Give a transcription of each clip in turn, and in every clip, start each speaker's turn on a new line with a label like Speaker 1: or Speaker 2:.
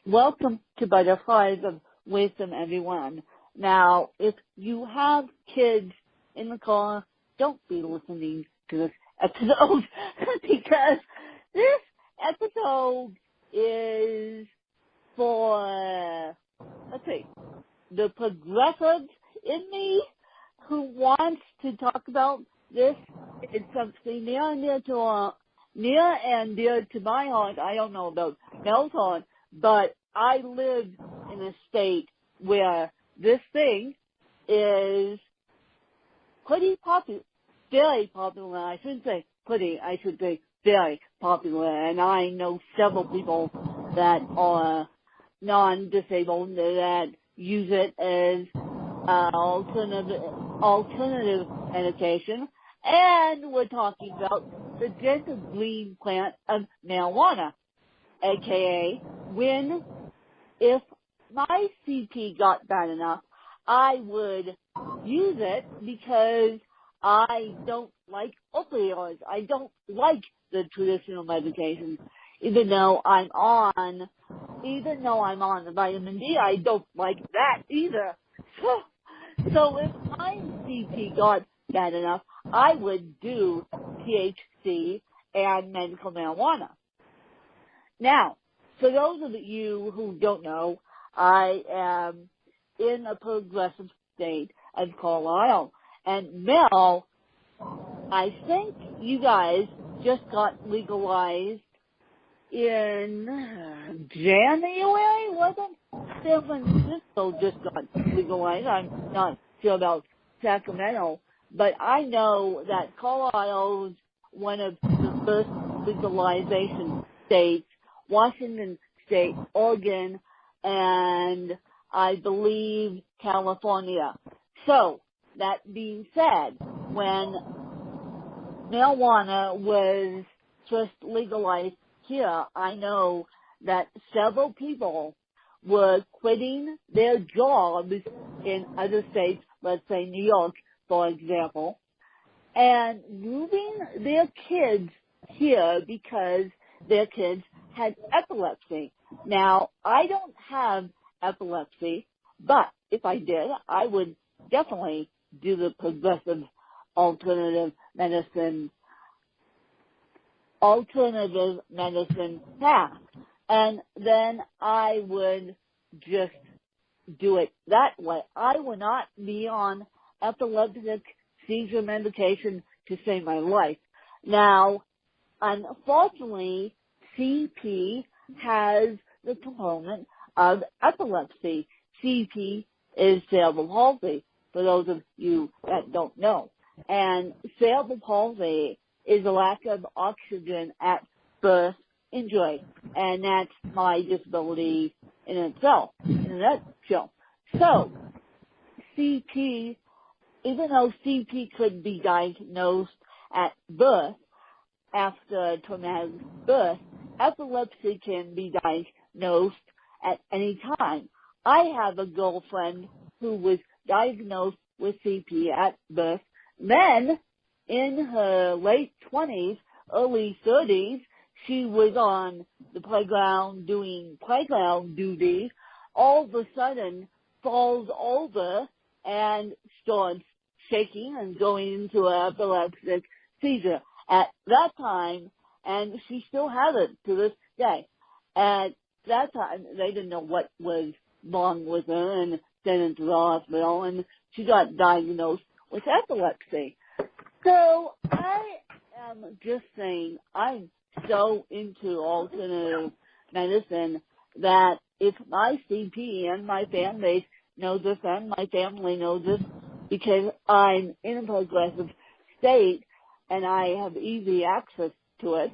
Speaker 1: Welcome to Butterflies of Wisdom, everyone. Now, if you have kids in the car, don't be listening to this episode because this episode is for, the progressives in me who wants to talk about this. It's something near and dear to my heart. I don't know about Mel's heart, but I live in a state where this thing is pretty popular, very popular. I shouldn't say pretty, I should say very popular. And I know several people that are non-disabled that use it as alternative medication. And we're talking about the gentle green plant of marijuana, aka if my CP got bad enough, I would use it because I don't like opioids. I don't like the traditional medications. Even though I'm on the vitamin D, I don't like that either. So if my CP got bad enough, I would do THC and medical marijuana. Now, for those of you who don't know, I am in a progressive state of Colorado. And Mel, I think you guys just got legalized in January, wasn't it? San Francisco just got legalized. I'm not sure about Sacramento, but I know that Colorado is one of the first legalization states. Washington State, Oregon, and I believe California. So, that being said, when marijuana was first legalized here, I know that several people were quitting their jobs in other states, let's say New York, for example, and moving their kids here because their kids had epilepsy. Now, I don't have epilepsy, but if I did, I would definitely do the progressive alternative medicine path. And then I would just do it that way. I would not be on epileptic seizure medication to save my life. Now, unfortunately, CP has the component of epilepsy. CP is cerebral palsy, for those of you that don't know. And cerebral palsy is a lack of oxygen at birth injury. And that's my disability in itself, in a nutshell. So, CP, even though CP could be diagnosed at birth, after traumatic birth, epilepsy can be diagnosed at any time. I have a girlfriend who was diagnosed with CP at birth. Then, in her late 20s, early 30s, she was on the playground doing playground duties. All of a sudden, falls over and starts shaking and going into an epileptic seizure. At that time, and she still has it to this day. At that time, they didn't know what was wrong with her and sent her to the hospital, and she got diagnosed with epilepsy. So I am just saying I'm so into alternative medicine that if my CP and my fan base knows this and my family knows this because I'm in a progressive state, and I have easy access to it.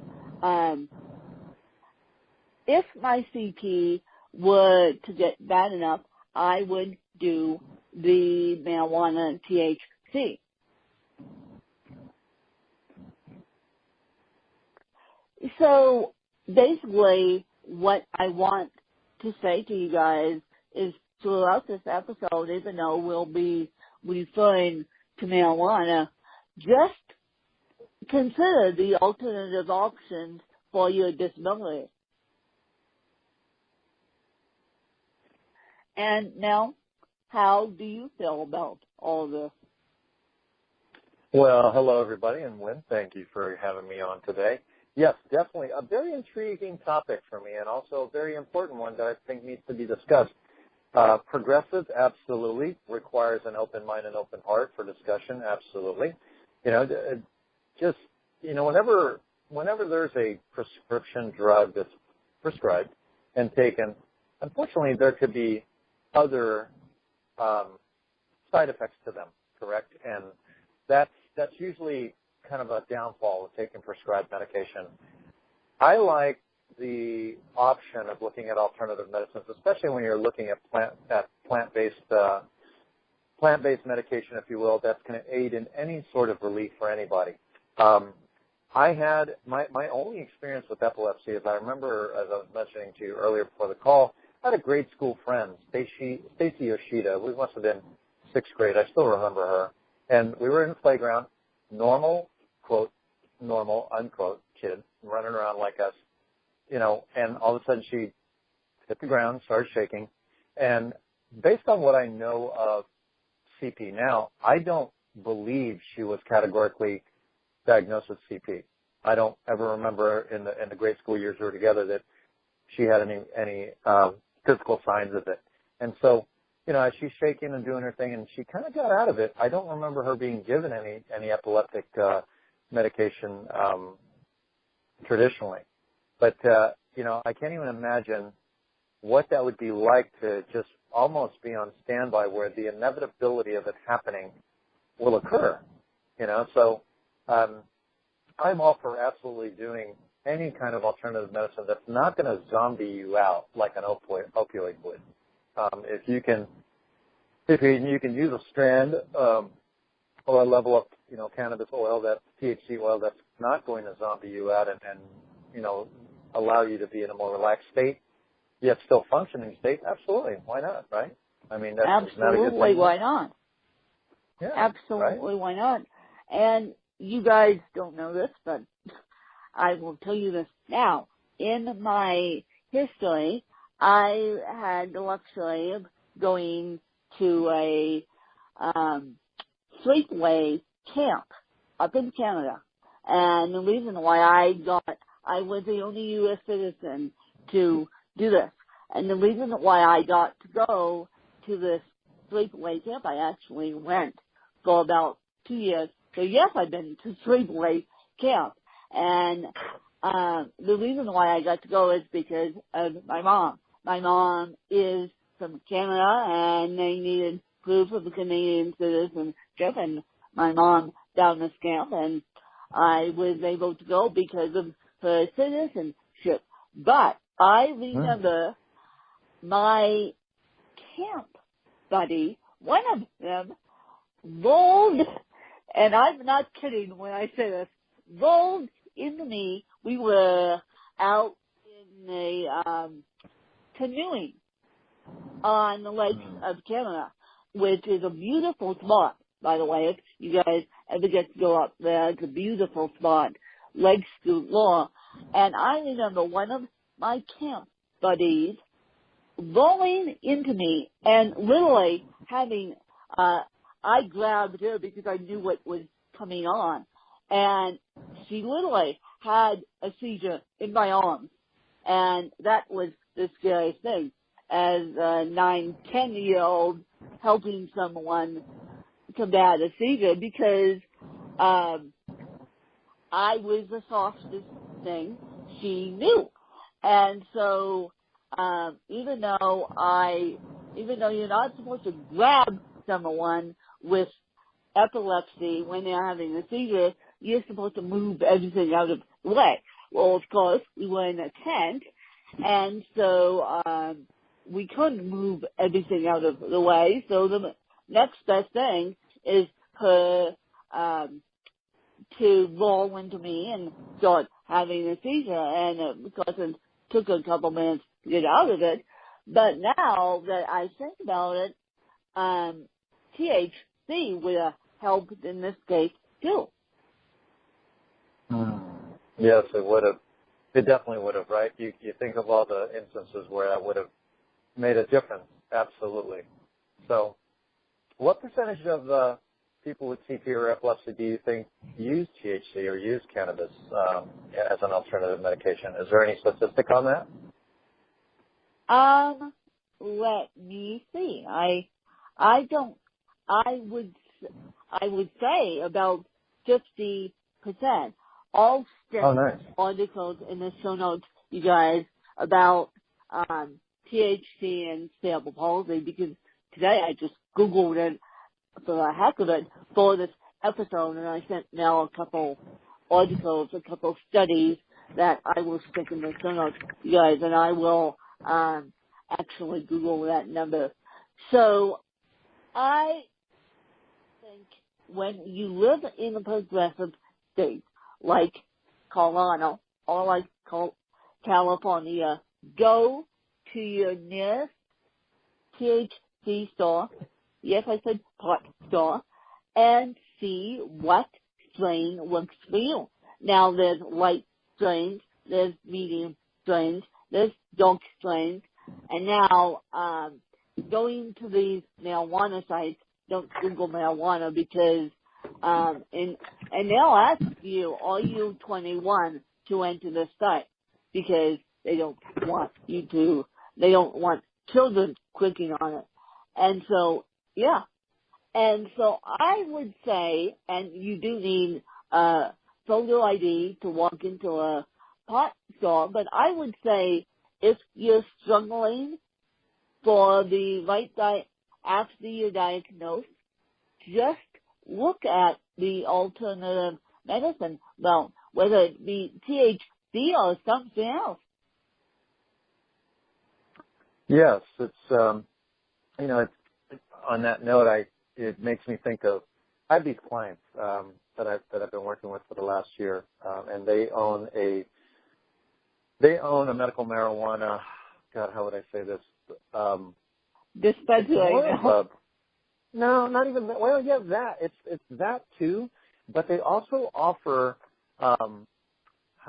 Speaker 1: If my CP were to get bad enough, I would do the marijuana THC. So basically what I want to say to you guys is throughout this episode, even though we'll be referring to marijuana, just consider the alternative options for your disability. And now, how do you feel about all this?
Speaker 2: Well, hello, everybody, and Lynn, thank you for having me on today. Yes, definitely a very intriguing topic for me, and also a very important one that I think needs to be discussed. Progressive absolutely requires an open mind and open heart for discussion, absolutely. Just, whenever there's a prescription drug that's prescribed and taken, unfortunately there could be other side effects to them, correct? And that's usually kind of a downfall of taking prescribed medication. I like the option of looking at alternative medicines, especially when you're looking at plant-based medication, if you will, that's going to aid in any sort of relief for anybody. I had my only experience with epilepsy, as I remember, as I was mentioning to you earlier before the call, I had a grade school friend, Stacy Yoshida. We must have been sixth grade. I still remember her. And we were in the playground, normal, quote, normal, unquote, kid, running around like us, and all of a sudden she hit the ground, started shaking. And based on what I know of CP now, I don't believe she was categorically diagnosed with CP. I don't ever remember in the grade school years we were together that she had any physical signs of it. And so, as she's shaking and doing her thing, and she kind of got out of it, I don't remember her being given any epileptic medication traditionally. But, I can't even imagine what that would be like to just almost be on standby where the inevitability of it happening will occur, So I'm all for absolutely doing any kind of alternative medicine that's not going to zombie you out like an opioid would. If you can use a strand or a level of cannabis oil, that THC oil, that's not going to zombie you out and allow you to be in a more relaxed state, yet still functioning state. Absolutely, why not? Right? I mean, that's not a good thing.
Speaker 1: Why not?
Speaker 2: Yeah,
Speaker 1: absolutely,
Speaker 2: right?
Speaker 1: Why not? And you guys don't know this, but I will tell you this now. In my history, I had the luxury of going to a sleepaway camp up in Canada. And the reason why I was the only U.S. citizen to do this. And the reason why I got to go to this sleepaway camp, I actually went for about 2 years. So yes, I've been to sleepaway camp. And the reason why I got to go is because of my mom. My mom is from Canada, and they needed proof of the Canadian citizenship, and my mom down this camp, and I was able to go because of her citizenship. But I remember my camp buddy, one of them, rolled, and I'm not kidding when I say this, rolled into me. We were out in a canoeing on the lakes of Canada, which is a beautiful spot, by the way. If you guys ever get to go up there, it's a beautiful spot, Lake Scoot Law. And I remember one of my camp buddies rolling into me and literally having, I grabbed her because I knew what was coming on. And she literally had a seizure in my arms. And that was the scariest thing as a 9, 10-year-old helping someone combat a seizure, because I was the softest thing she knew. And so even though you're not supposed to grab someone with epilepsy when they're having a seizure, you're supposed to move everything out of the way. Well, of course, we were in a tent, and so we couldn't move everything out of the way. So the next best thing is her to roll into me and start having a seizure. And of course, it took a couple minutes to get out of it. But now that I think about it, THC would have helped in this case too.
Speaker 2: Yes, it would have. It definitely would have, right? You think of all the instances where that would have made a difference Absolutely. So what percentage of people with CP or epilepsy do you think use THC or use cannabis as an alternative medication? Is there any statistic on that?
Speaker 1: Let me see. I would say about 50%. All
Speaker 2: Oh, nice.
Speaker 1: articles in the show notes, you guys, about THC and cerebral palsy, because today I just Googled it for the heck of it for this episode, and I sent Mel a couple articles, a couple studies that I will stick in the show notes, you guys, and I will actually Google that number. So I think when you live in a progressive state, like Colorado or like California, go to your nearest THC store, yes, I said pot store, and see what strain works for you. Now, there's light strains, there's medium strains, there's dark strains, and now going to these marijuana sites, don't Google marijuana because and they'll ask you, are you 21 to enter the site? Because they don't want children clicking on it. And so, yeah. And so I would say, and you do need photo ID to walk into a pot store, but I would say if you're struggling for the right diet after you're diagnosed, just look at the alternative medicine, well, whether it be THC or something else.
Speaker 2: Yes, it's on that note, it makes me think of I have these clients that I've been working with for the last year, and they own a medical marijuana. God, how would I say this?
Speaker 1: Dispensary.
Speaker 2: No, not even that. Well, yeah, that it's that too, but they also offer. How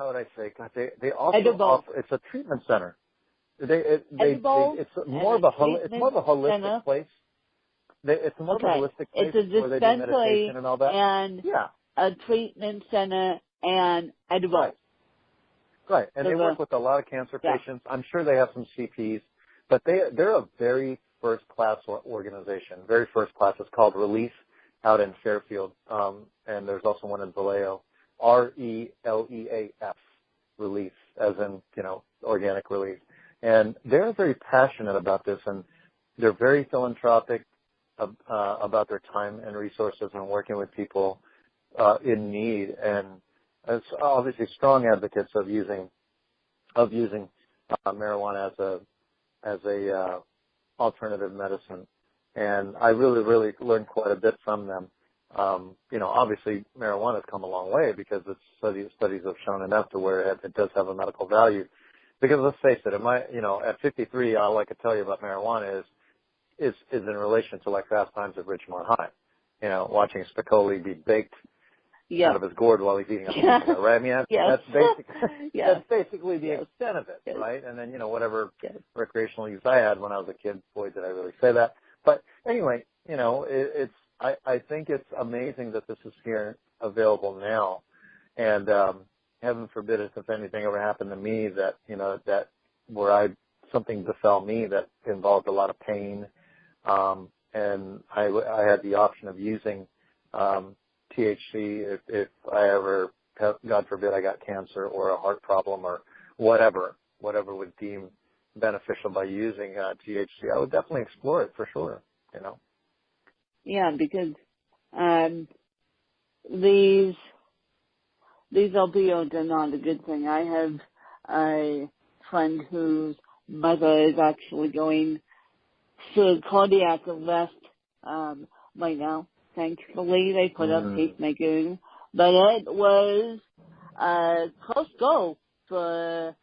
Speaker 2: would I say? God, they also offer. It's a treatment center. It's more of a holistic place. It's more of a holistic place
Speaker 1: it's a
Speaker 2: where they do meditation and all that.
Speaker 1: And a treatment center and edibles.
Speaker 2: Right, and they work with a lot of cancer patients. I'm sure they have some CPs, but they're a very first-class organization. Very first class. It's called Relief out in Fairfield, and there's also one in Vallejo. RELEAF, Relief, as in organic relief. And they're very passionate about this, and they're very philanthropic about their time and resources and working with people in need, and as obviously strong advocates of using marijuana as a alternative medicine. And I really learned quite a bit from them. Obviously marijuana has come a long way because studies have shown enough to where it does have a medical value. Because let's face it, at 53, all I could tell you about marijuana is in relation to like Fast Times at Ridgemont High. Watching Spicoli be baked out of his gourd while he's eating a pizza, right? I mean, that's basically the extent of it, right? And then, whatever recreational use I had when I was a kid, boy, did I really say that. But anyway, I think it's amazing that this is here available now. And, heaven forbid if anything ever happened to me that where something befell me that involved a lot of pain, and I had the option of using, THC if I ever, God forbid, I got cancer or a heart problem or whatever would deem beneficial by using THC, I would definitely explore it for sure.
Speaker 1: Yeah, because these opioids are not a good thing. I have a friend whose mother is actually going through cardiac arrest right now. Thankfully, they put up pacemakers, but it was a close go for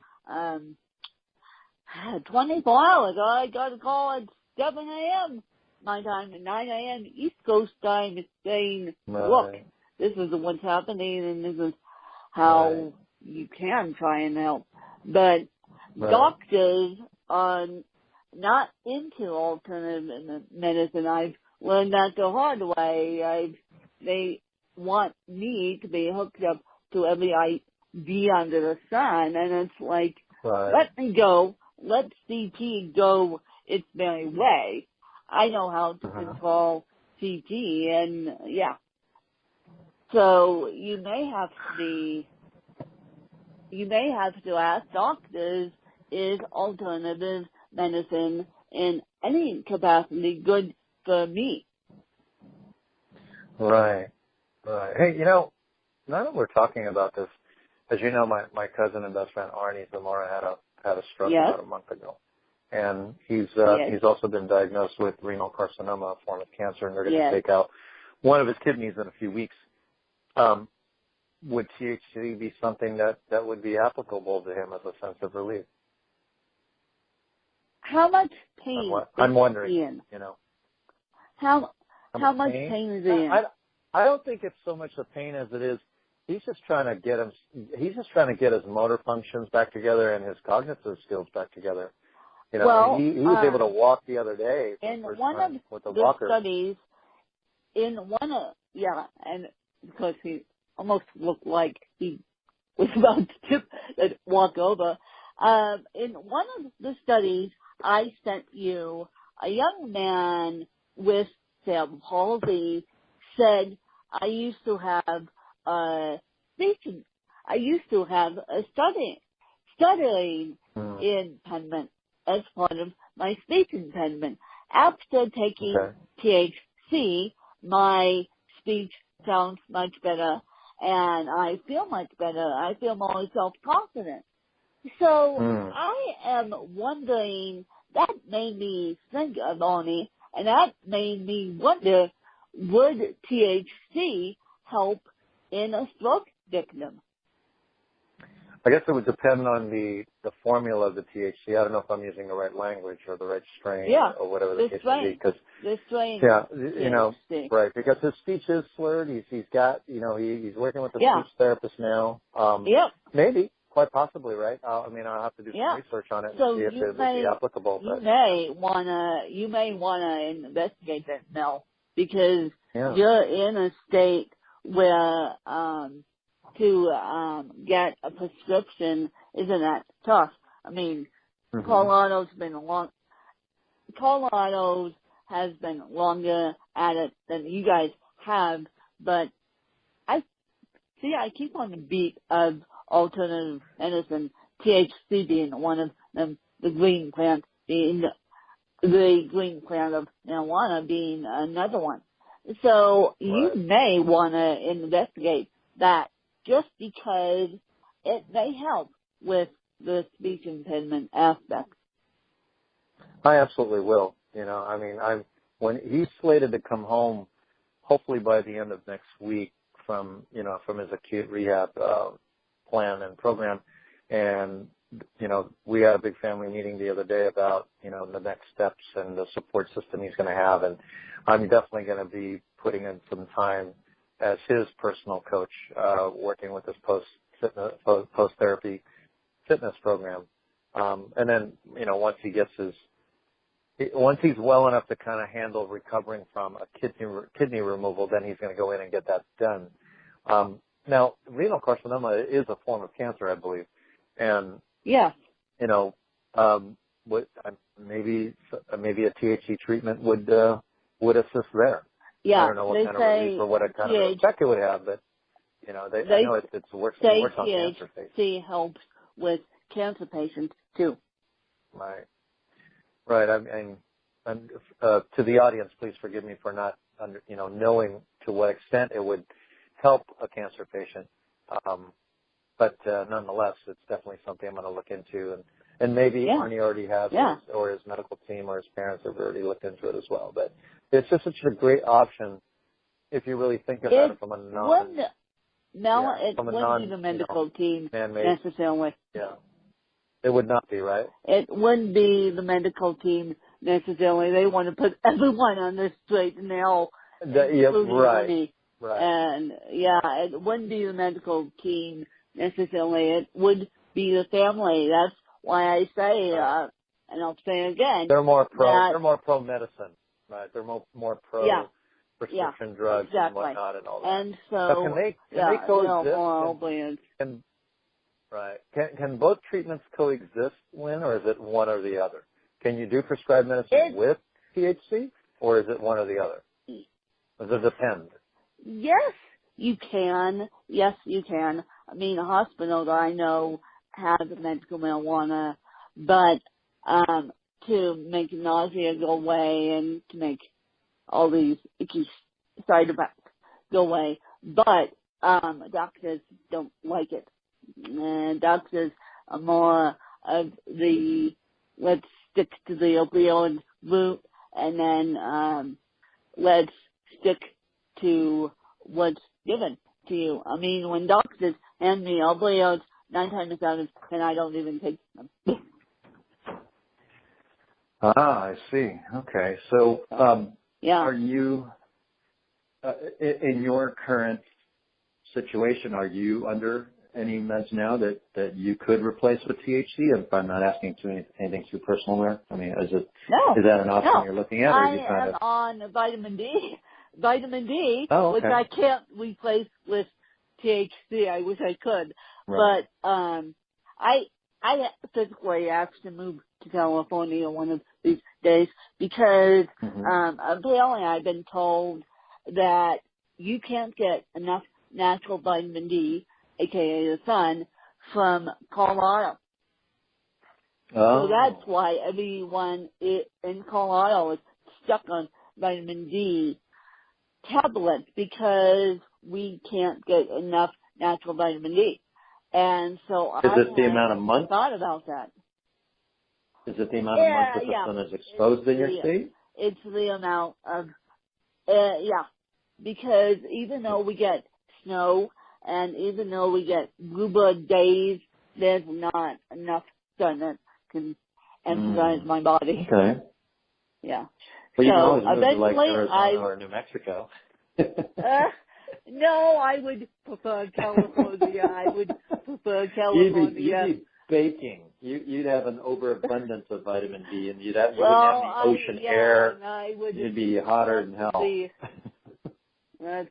Speaker 1: 24 hours. I got a call at 7 a.m. my time, at 9 a.m. East Coast time. It's saying, look, this is what's happening, and this is how you can try and help. But doctors not into alternative medicine. I've learned that the hard way. They want me to be hooked up to every IV under the sun, and it's like, let me go, let CT go its merry way. I know how to control CT, and yeah. So you may have to ask doctors, is alternative medicine in any capacity good for me?
Speaker 2: Right. Hey, now that we're talking about this, as you know, my cousin and best friend Arnie Zamora had a stroke about a month ago, and he's also been diagnosed with renal carcinoma, a form of cancer, and they're going to take out one of his kidneys in a few weeks. Would THC be something that would be applicable to him as a sense of relief?
Speaker 1: How much pain?
Speaker 2: I'm wondering.
Speaker 1: Is he in?
Speaker 2: How
Speaker 1: much pain is he in?
Speaker 2: I don't think it's so much the pain as it is. He's just trying to get his motor functions back together and his cognitive skills back together. He was able to walk the other day
Speaker 1: in
Speaker 2: for the first
Speaker 1: one
Speaker 2: time
Speaker 1: of
Speaker 2: with a
Speaker 1: the
Speaker 2: walker.
Speaker 1: studies. And because he almost looked like he was about to walk over. In one of the studies I sent you, a young man with cerebral palsy said, I used to have a stuttering impediment as part of my speech impediment. After taking THC, my speech sounds much better, and I feel much better. I feel more self-confident. So I am wondering, that made me think of Arnie, and that made me wonder, would THC help in a stroke victim?
Speaker 2: I guess it would depend on the formula of the THC. I don't know if I'm using the right language or the right strain or whatever the case may be.
Speaker 1: The strain.
Speaker 2: Yeah,
Speaker 1: THC.
Speaker 2: Right, because his speech is slurred. He's working with a speech therapist now. Maybe, quite possibly, right? I'll have to do some research on it and see if it would be applicable.
Speaker 1: You may wanna investigate that, Mel, because you're in a state where to get a prescription isn't that tough. I mean, Colorado has been longer at it than you guys have, but I keep on the beat of alternative medicine, THC being one of them, the green plant being the green plant of marijuana being another one. So you may want to investigate that, just because it may help with the speech impediment aspect.
Speaker 2: I absolutely will. When he's slated to come home, hopefully by the end of next week from his acute rehab plan and program, and we had a big family meeting the other day about the next steps and the support system he's going to have, and I'm definitely going to be putting in some time as his personal coach, working with this post-therapy fitness program. And then, once he's well enough to kind of handle recovering from a kidney removal, then he's going to go in and get that done. Now, renal carcinoma is a form of cancer, I believe. And, maybe a THC treatment would assist there.
Speaker 1: Yeah,
Speaker 2: I don't know what kind of relief or what kind of effect it would have, but I know it works on cancer patients.
Speaker 1: THC helps with cancer patients too.
Speaker 2: Right. And to the audience, please forgive me for not knowing to what extent it would help a cancer patient. But nonetheless, it's definitely something I'm going to look into, and maybe Arnie already has, or his medical team or his parents have already looked into it as well. But it's just such a great option if you really think about it from a non.
Speaker 1: It wouldn't be the medical team necessarily.
Speaker 2: Yeah, it would not be, right?
Speaker 1: It wouldn't be the medical team necessarily. They want to put everyone on the straight and narrow.
Speaker 2: Right.
Speaker 1: And it wouldn't be the medical team necessarily. It would be the family. That's why I say and I'll say again,
Speaker 2: they're more pro medicine, right? They're more pro prescription drugs and whatnot and all that.
Speaker 1: And so,
Speaker 2: but can they
Speaker 1: coexist?
Speaker 2: Can both treatments coexist, Lynn, or is it one or the other? Can you do prescribed medicine with THC, or is it one or the other? Does it depend?
Speaker 1: Yes, you can. Yes, you can. I mean, a hospital that I know has medical marijuana, but to make nausea go away and to make all these icky side effects go away. But doctors don't like it. And doctors are more of the let's stick to the opioid route, and then let's stick to what's given to you. I mean, when doctors hand me opioids, 9 times out of 10 I don't even take them.
Speaker 2: I see. Okay. So, are you, in your current situation, are you under any meds now that you could replace with THC? If I'm not asking anything too personal there. I mean, is that an option you're looking at? Or
Speaker 1: I am on vitamin D, which I can't replace with THC. I wish I could.
Speaker 2: Right.
Speaker 1: But I physically have to move to California one of these days because apparently I've been told that you can't get enough natural vitamin D, aka the sun, from Colorado.
Speaker 2: Oh.
Speaker 1: So that's why everyone in Colorado is stuck on vitamin D tablets, because we can't get enough natural vitamin D. And so
Speaker 2: is it the amount of months?
Speaker 1: Thought about that.
Speaker 2: Is it the amount of months that the sun is exposed in your state?
Speaker 1: It's the amount of, because even though we get snow and even though we get bluebird days, there's not enough sun that can emphasize my body.
Speaker 2: Okay.
Speaker 1: Yeah.
Speaker 2: Well, you can always
Speaker 1: so
Speaker 2: move to like Arizona or New Mexico.
Speaker 1: No, I would prefer California. I would prefer California.
Speaker 2: You'd be baking. You'd have an overabundance of vitamin D, and you wouldn't have the ocean air. You'd be hotter than hell.
Speaker 1: And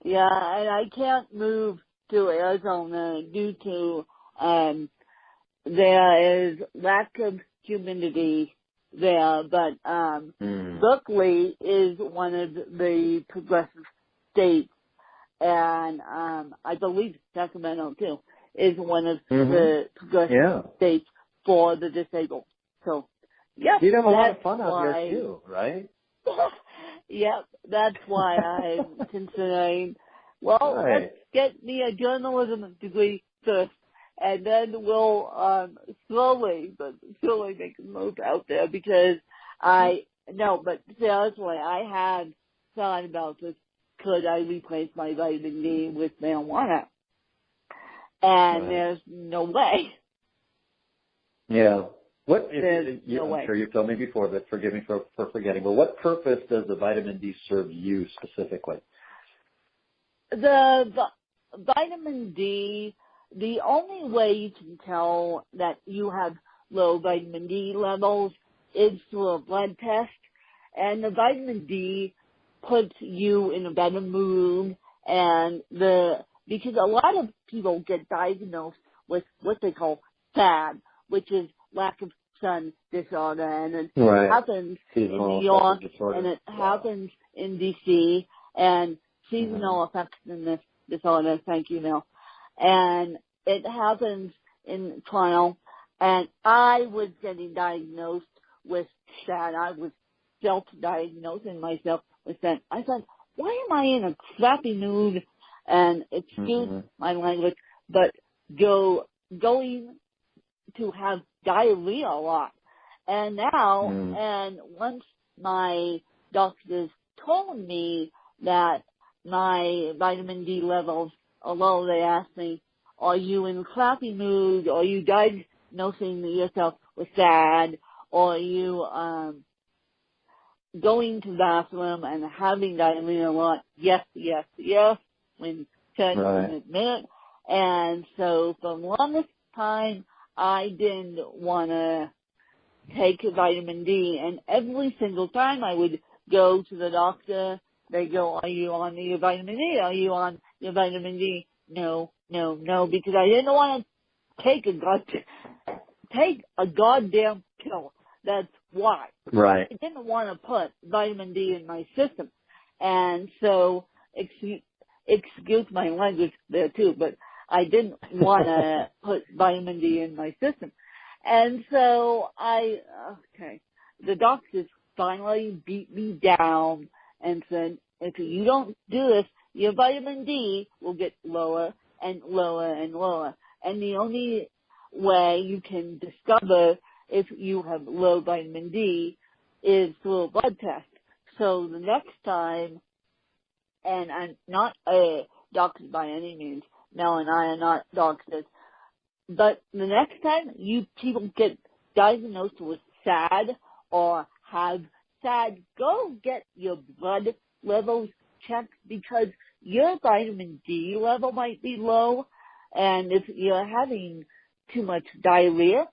Speaker 1: I can't move to Arizona due to there is lack of humidity there, but Berkeley is one of the progressive states, and I believe Sacramento too is one of the progressive states for the disabled. So,
Speaker 2: you'd have a lot of fun out there too, right?
Speaker 1: Yep, that's why I'm considering. Well, let's get me a journalism degree first, and then we'll slowly but surely make a move out there, because but seriously, I had thought about this. Could I replace my vitamin D with marijuana? And there's no way.
Speaker 2: Yeah.
Speaker 1: No way.
Speaker 2: I'm sure you've told me before, but forgive me for forgetting. But what purpose does the vitamin D serve you specifically?
Speaker 1: The vitamin D, the only way you can tell that you have low vitamin D levels is through a blood test. And the vitamin D puts you in a better mood, and because a lot of people get diagnosed with what they call SAD, which is lack of sun disorder, and it happens
Speaker 2: seasonal
Speaker 1: in New York, and it happens in DC, and seasonal affectionate disorder, thank you, Mel. And it happens in Toronto, and I was getting diagnosed with SAD. I was self-diagnosing myself with that. I thought, why am I in a crappy mood? And excuse my language, but going to have diarrhea a lot. And now, and once my doctors told me that my vitamin D levels are low, they asked me, are you in a crappy mood? Are you diagnosing yourself with SAD? Or are you going to the bathroom and having diarrhea a lot? Yes. When said in a minute. And so for the longest time, I didn't want to take vitamin D, and every single time I would go to the doctor, they go, are you on your vitamin D? Are you on your vitamin D? No, because I didn't want to take a goddamn pill. That's why.
Speaker 2: Right.
Speaker 1: I didn't want to put vitamin D in my system. And so, excuse my language there too, but I didn't want to put vitamin D in my system. And so the doctors finally beat me down and said, if you don't do this, your vitamin D will get lower and lower and lower. And the only way you can discover if you have low vitamin D is through a blood test. So the next time, and I'm not a doctor by any means, Mel and I are not doctors, but the next time you people get diagnosed with SAD or have SAD, go get your blood levels checked because your vitamin D level might be low, and if you're having too much diarrhea,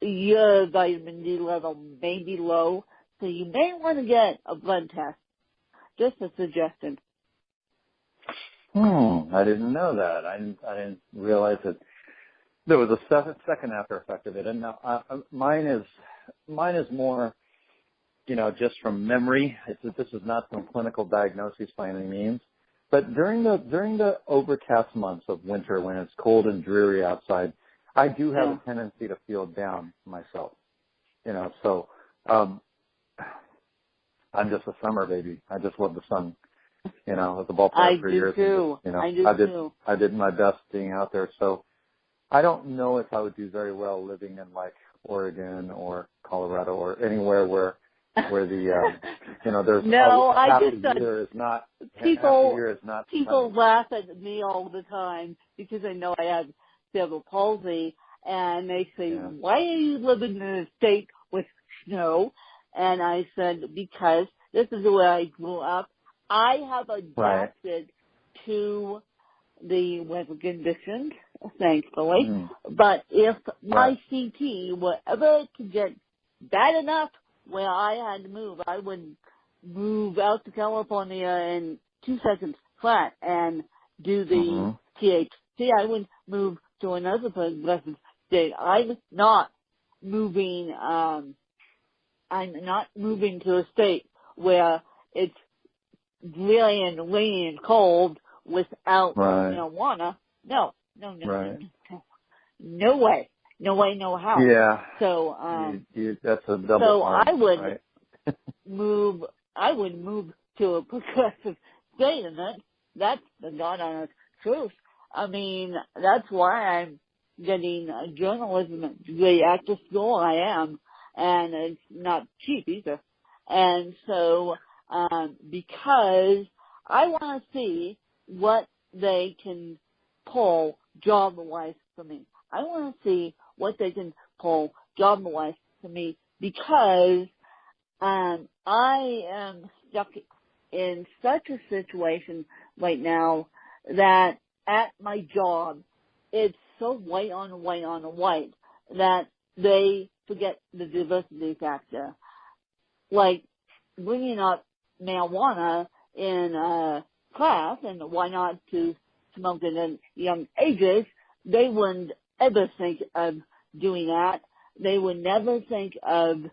Speaker 1: your vitamin D level may be low, so you may want to get a blood test. Just a suggestion.
Speaker 2: I didn't know that. I didn't realize that there was a second after effect of it. And now mine is more, just from memory. This is not some clinical diagnosis by any means. But during the overcast months of winter, when it's cold and dreary outside, I do have a tendency to feel down myself. So I'm just a summer baby. I just love the sun. At the ballpark for years.
Speaker 1: Too. I do too.
Speaker 2: I did my best being out there. So I don't know if I would do very well living in like Oregon or Colorado or anywhere where the there's
Speaker 1: no,
Speaker 2: half
Speaker 1: I just
Speaker 2: the year is not
Speaker 1: people
Speaker 2: sunny.
Speaker 1: laugh at me all the time because I know I have cerebral palsy, and they say, why are you living in a state with snow? And I said, because this is where I grew up. I have adapted to the weather conditions, thankfully. But if my CT were ever to get bad enough where I had to move, I would move out to California in 2 seconds flat and do the THC. I would move to another progressive state. I'm not moving to a state where it's really and rainy and cold without marijuana. No way. No way, no how.
Speaker 2: Yeah.
Speaker 1: So,
Speaker 2: that's a double.
Speaker 1: So
Speaker 2: harm,
Speaker 1: I would
Speaker 2: right?
Speaker 1: move to a progressive state, and that's the God honest truth. I mean, that's why I'm getting a journalism degree at the school I am, and it's not cheap either. And so, because I want to see what they can pull job-wise for me. I want to see what they can pull job-wise for me because I am stuck in such a situation right now that at my job, it's so white on white that they forget the diversity factor. Like bringing up marijuana in class, and why not to smoke it in young ages, they wouldn't ever think of doing that. They would never think of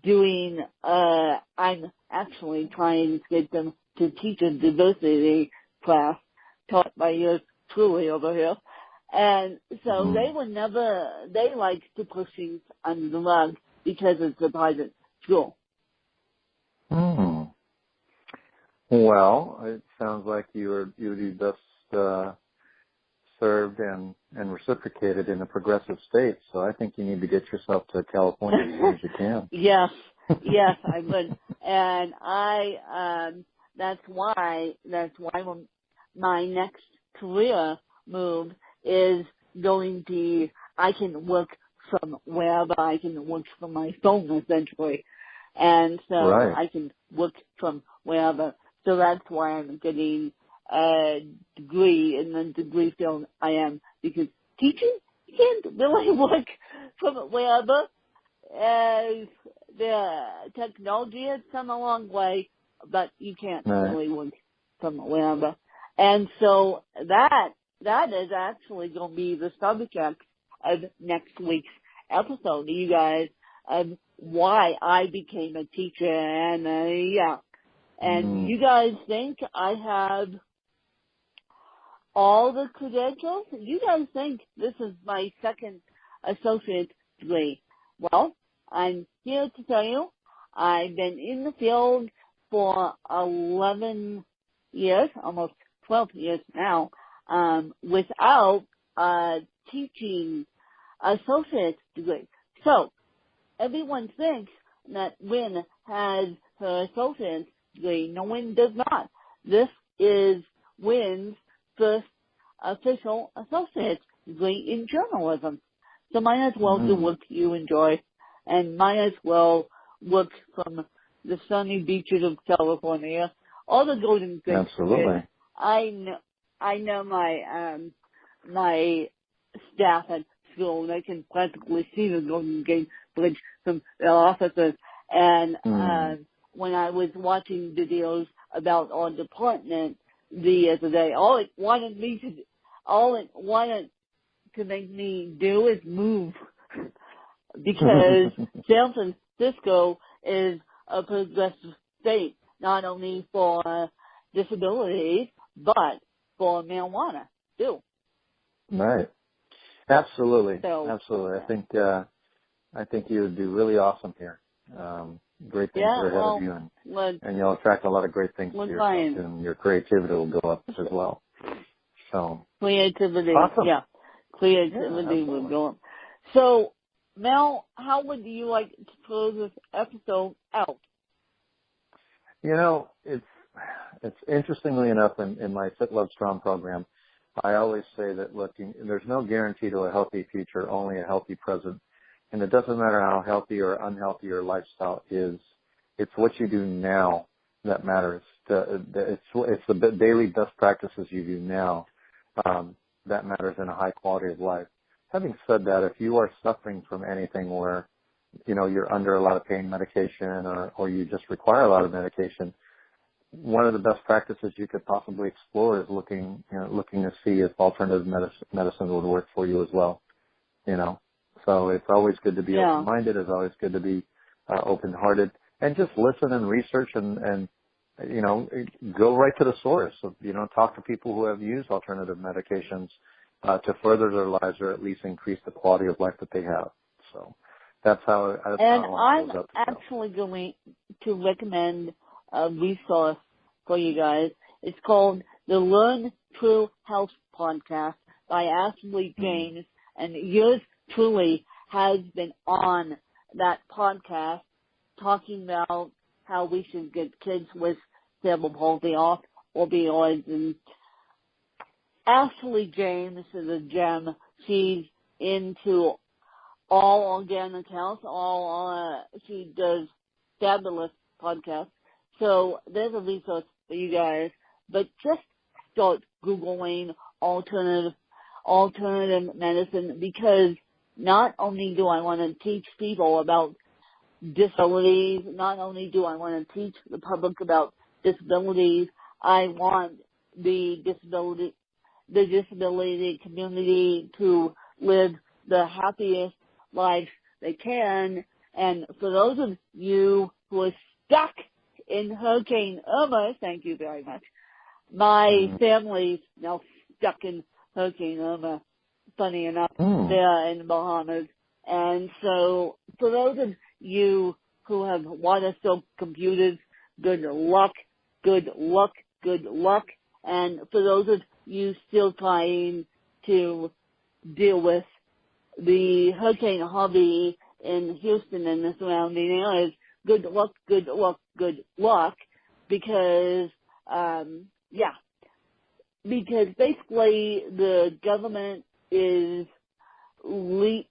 Speaker 1: doing, I'm actually trying to get them to teach a diversity class taught by yours truly over here. And so they like to push things under the rug because it's a private school.
Speaker 2: Well, it sounds like you would be best served and reciprocated in a progressive state. So I think you need to get yourself to California as soon as you can.
Speaker 1: Yes, I would. And that's why my next career move is going to, I can work from wherever. I can work from my phone essentially. And so I can work from wherever. So that's why I'm getting a degree in the degree field I am, because teaching, you can't really work from wherever. as the technology has come a long way, but you can't really work from the web. And so that is actually going to be the subject of next week's episode, you guys, of why I became a teacher. And and you guys think I have all the credentials? You guys think this is my second associate degree? Well, I'm here to tell you I've been in the field for 11 years, almost 12 years now, without a teaching associate degree. So everyone thinks that Wynn has her associate degree. No, Wynn does not. This is Wynn's first official associate degree in journalism. So might as well do what you enjoy, and might as well work from the sunny beaches of California, all the Golden Gate.
Speaker 2: Absolutely.
Speaker 1: I know my staff at school. They can practically see the Golden Gate Bridge from their offices. And when I was watching videos about our department the other day, all it wanted to make me do is move, because San Francisco is a progressive state, not only for disabilities, but for marijuana too.
Speaker 2: Right. Absolutely.
Speaker 1: So,
Speaker 2: absolutely. I think you would do really awesome here. Great things are ahead of you, and you'll attract a lot of great things to yourself, and your creativity will go up as well. So
Speaker 1: creativity,
Speaker 2: awesome.
Speaker 1: creativity will go up. So, Mel, how would you like to close this episode out?
Speaker 2: You know, it's interestingly enough, in my Fit, Love, Strong program, I always say that, look, there's no guarantee to a healthy future, only a healthy present. And it doesn't matter how healthy or unhealthy your lifestyle is. It's what you do now that matters. It's the daily best practices you do now that matters in a high quality of life. Having said that, if you are suffering from anything where, you're under a lot of pain medication or you just require a lot of medication, one of the best practices you could possibly explore is looking to see if alternative medicine would work for you as well. So it's always good to be open-minded. It's always good to be open-hearted, and just listen and research and go right to the source. Talk to people who have used alternative medications to further their lives, or at least increase the quality of life that they have. So that's how.
Speaker 1: I'm actually going to recommend a resource for you guys. It's called the Learn True Health Podcast by Ashley James, and yours truly has been on that podcast talking about how we should get kids with cerebral palsy off opioids. And Ashley James is a gem. She's into all organic health. She does fabulous podcasts. So there's a resource for you guys. But just start Googling alternative medicine, because not only do I want to teach people about disabilities, not only do I want to teach the public about disabilities, I want the disability community to live the happiest life they can. And for those of you who are stuck in Hurricane Irma, thank you very much. My family's now stuck in Hurricane Irma, funny enough, there in the Bahamas. And so for those of you who have water soaked computers, good luck, good luck, good luck. And for those of you still trying to deal with the Hurricane Harvey in Houston and the surrounding areas, good luck, good luck, good luck, because because basically the government is leaving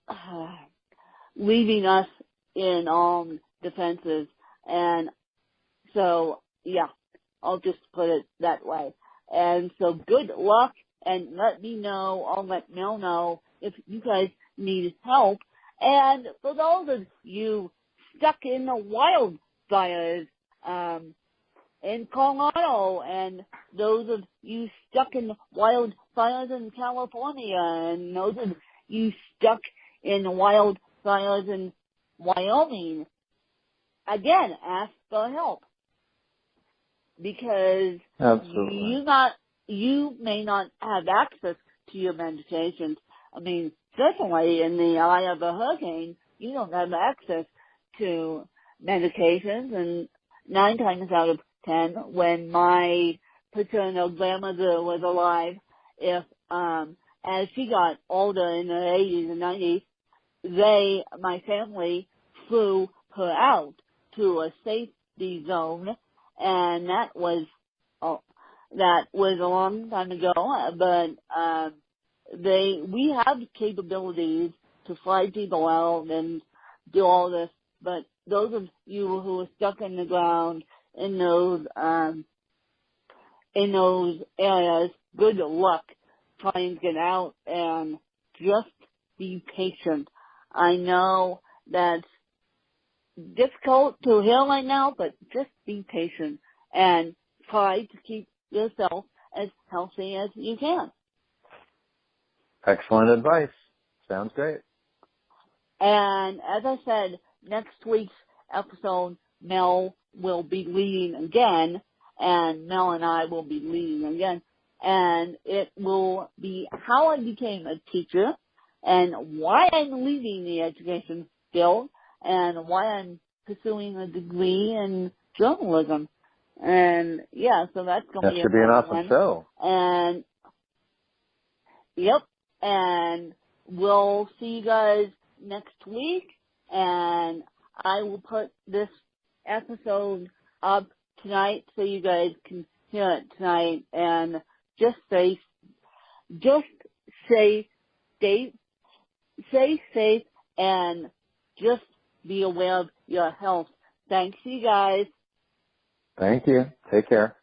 Speaker 1: us in defenses. And so, I'll just put it that way. And so good luck, and let me know, I'll let Mel know if you guys need help. And for those of you stuck in the wildfires, in Colorado, and those of you stuck in wildfires in California, and those of you stuck in wildfires in Wyoming, again, ask for help. Because
Speaker 2: Absolutely.
Speaker 1: you may not have access to your meditations. I mean, certainly in the eye of a hurricane, you don't have access to medications, and 9 times out of 10, when my paternal grandmother was alive, if as she got older in the 80s and 90s, my family flew her out to a safety zone, and that was a long time ago. But we have capabilities to fly people out and do all this. But those of you who are stuck in the ground in those areas, good luck trying to get out, and just be patient. I know that's difficult to hear right now, but just be patient and try to keep yourself as healthy as you can.
Speaker 2: Excellent advice. Sounds great.
Speaker 1: And as I said, next week's episode, Mel will be leading again, and Mel and I will be leading again. And it will be how I became a teacher, and why I'm leaving the education field, and why I'm pursuing a degree in journalism. And yeah, so that's going to be
Speaker 2: That should be an awesome show.
Speaker 1: And yep, and we'll see you guys next week, and I will put this episode up tonight so you guys can hear it tonight, and just stay safe, and just be aware of your health. Thanks, you guys.
Speaker 2: Thank you. Take care.